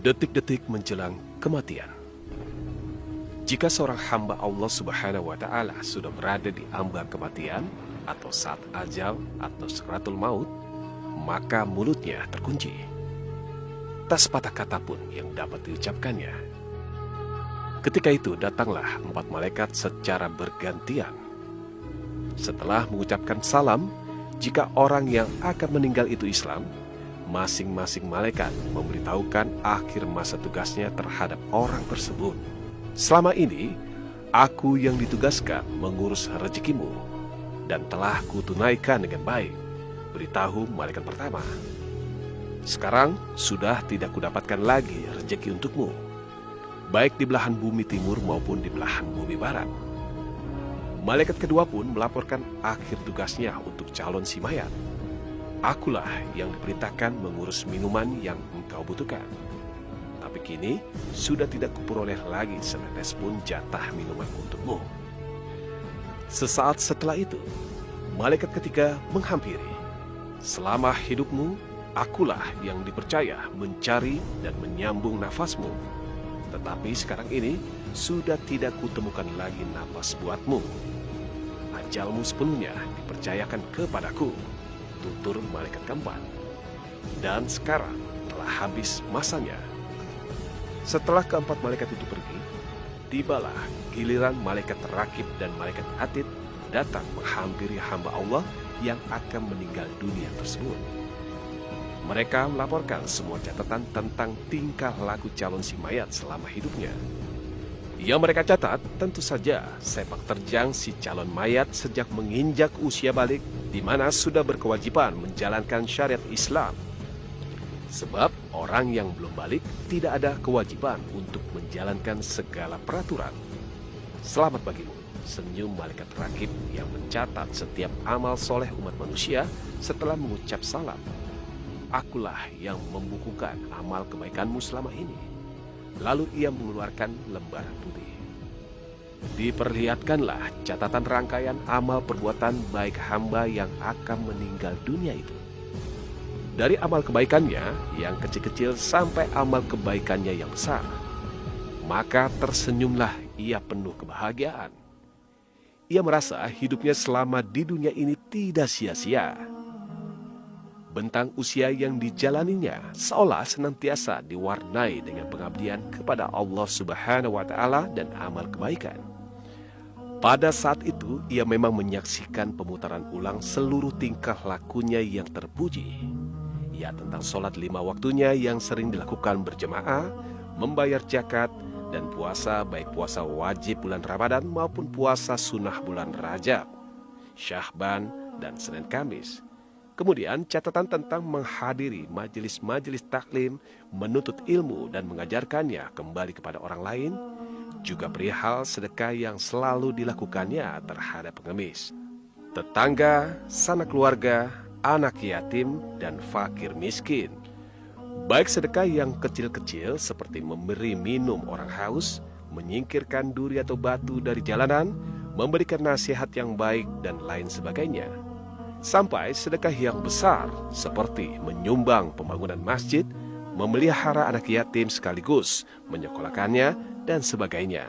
Detik-detik menjelang kematian. Jika seorang hamba Allah Subhanahu wa Ta'ala sudah berada di ambang kematian atau saat ajal atau sakratul maut, maka mulutnya terkunci. Tak sepatah kata pun yang dapat diucapkannya. Ketika itu datanglah 4 malaikat secara bergantian. Setelah mengucapkan salam, jika orang yang akan meninggal itu Islam, masing-masing malaikat memberitahukan akhir masa tugasnya terhadap orang tersebut. Selama ini, aku yang ditugaskan mengurus rezekimu, dan telah kutunaikan dengan baik, beritahu malaikat pertama. Sekarang sudah tidak kudapatkan lagi rezeki untukmu, baik di belahan bumi timur maupun di belahan bumi barat. Malaikat kedua pun melaporkan akhir tugasnya untuk calon si mayat. Akulah yang diperintahkan mengurus minuman yang engkau butuhkan. Tapi kini sudah tidak kuperoleh lagi setetes pun jatah minuman untukmu. Sesaat setelah itu, malaikat ketiga menghampiri. Selama hidupmu, akulah yang dipercaya mencari dan menyambung nafasmu. Tetapi sekarang ini sudah tidak kutemukan lagi nafas buatmu. Ajalmu sepenuhnya dipercayakan kepadaku, tutur malaikat keempat. Dan sekarang telah habis masanya. Setelah keempat malaikat itu pergi, tibalah giliran malaikat Rakib dan malaikat Atid datang menghampiri hamba Allah yang akan meninggal dunia tersebut. Mereka melaporkan semua catatan tentang tingkah laku calon si mayat selama hidupnya. Yang mereka catat tentu saja sepak terjang si calon mayat sejak menginjak usia balik, di mana sudah berkewajiban menjalankan syariat Islam. Sebab orang yang belum balik tidak ada kewajiban untuk menjalankan segala peraturan. Selamat bagimu, senyum malaikat Rakib yang mencatat setiap amal soleh umat manusia setelah mengucap salam. Akulah yang membukukan amal kebaikanmu selama ini. Lalu ia mengeluarkan lembaran putih. Diperlihatkanlah catatan rangkaian amal perbuatan baik hamba yang akan meninggal dunia itu. Dari amal kebaikannya yang kecil-kecil sampai amal kebaikannya yang besar. Maka tersenyumlah ia penuh kebahagiaan. Ia merasa hidupnya selama di dunia ini tidak sia-sia. Bentang usia yang dijalaninya seolah senantiasa diwarnai dengan pengabdian kepada Allah Subhanahu wa Ta'ala dan amal kebaikan. Pada saat itu, ia memang menyaksikan pemutaran ulang seluruh tingkah lakunya yang terpuji. Ya, tentang sholat 5 waktunya yang sering dilakukan berjemaah, membayar zakat, dan puasa baik puasa wajib bulan Ramadan maupun puasa sunnah bulan Rajab, Syahban, dan Senin Kamis. Kemudian catatan tentang menghadiri majelis-majelis taklim, menuntut ilmu dan mengajarkannya kembali kepada orang lain, juga perihal sedekah yang selalu dilakukannya terhadap pengemis, tetangga, sanak keluarga, anak yatim, dan fakir miskin. Baik sedekah yang kecil-kecil seperti memberi minum orang haus, menyingkirkan duri atau batu dari jalanan, memberikan nasihat yang baik, dan lain sebagainya. Sampai sedekah yang besar seperti menyumbang pembangunan masjid, memelihara anak yatim sekaligus menyekolahkannya, dan sebagainya.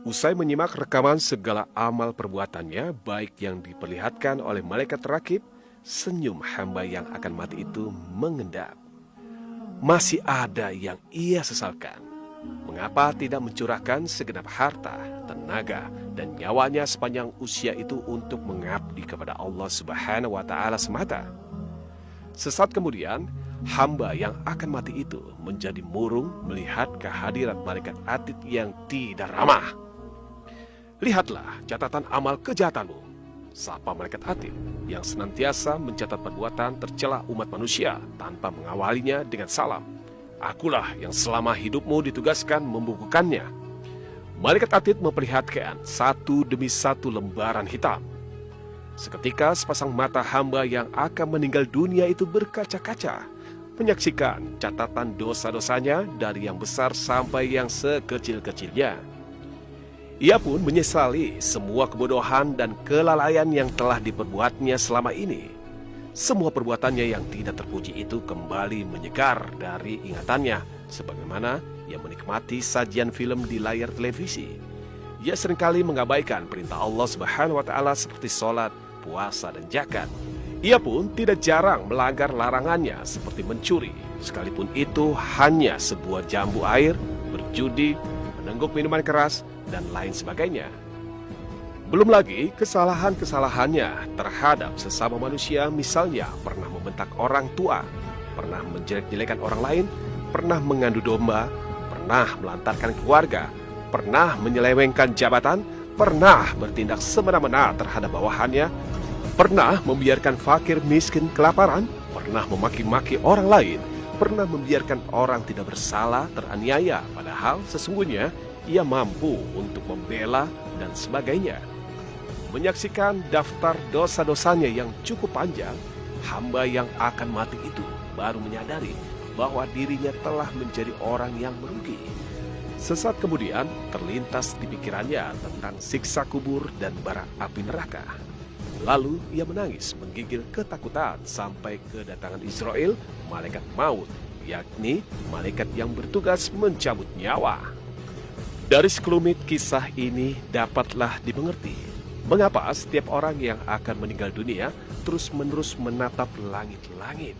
Usai menyimak rekaman segala amal perbuatannya, baik yang diperlihatkan oleh malaikat Rakib, senyum hamba yang akan mati itu mengendap. Masih ada yang ia sesalkan. Mengapa tidak mencurahkan segenap harta, tenaga, dan nyawanya sepanjang usia itu untuk mengabdi kepada Allah Subhanahu wa Ta'ala semata? Sesaat kemudian, hamba yang akan mati itu menjadi murung melihat kehadiran malaikat Atid yang tidak ramah. Lihatlah catatan amal kejahatanmu, sapa malaikat Atid yang senantiasa mencatat perbuatan tercela umat manusia tanpa mengawalinya dengan salam. Akulah yang selama hidupmu ditugaskan membukukannya. Malaikat Atid memperlihatkan satu demi satu lembaran hitam. Seketika sepasang mata hamba yang akan meninggal dunia itu berkaca-kaca, menyaksikan catatan dosa-dosanya dari yang besar sampai yang sekecil-kecilnya. Ia pun menyesali semua kebodohan dan kelalaian yang telah diperbuatnya selama ini. Semua perbuatannya yang tidak terpuji itu kembali menyegar dari ingatannya, sebagaimana ia menikmati sajian film di layar televisi. Ia seringkali mengabaikan perintah Allah Subhanahu wa Ta'ala seperti sholat, puasa, dan zakat. Ia pun tidak jarang melanggar larangannya seperti mencuri, sekalipun itu hanya sebuah jambu air, berjudi, menengguk minuman keras, dan lain sebagainya. Belum lagi kesalahan-kesalahannya terhadap sesama manusia, misalnya pernah membentak orang tua, pernah menjelek-jelekan orang lain, pernah mengadu domba, pernah melantarkan keluarga, pernah menyelewengkan jabatan, pernah bertindak semena-mena terhadap bawahannya, pernah membiarkan fakir miskin kelaparan, pernah memaki-maki orang lain, pernah membiarkan orang tidak bersalah teraniaya, padahal sesungguhnya ia mampu untuk membela dan sebagainya. Menyaksikan daftar dosa-dosanya yang cukup panjang, hamba yang akan mati itu baru menyadari bahwa dirinya telah menjadi orang yang merugi. Sesaat kemudian terlintas di pikirannya tentang siksa kubur dan bara api neraka. Lalu ia menangis menggigil ketakutan sampai kedatangan Israel, malaikat maut, yakni malaikat yang bertugas mencabut nyawa. Dari sekelumit kisah ini dapatlah dimengerti mengapa setiap orang yang akan meninggal dunia terus-menerus menatap langit-langit.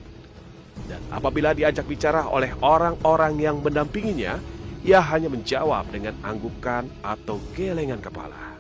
Dan apabila diajak bicara oleh orang-orang yang mendampinginya, ia hanya menjawab dengan anggukan atau gelengan kepala.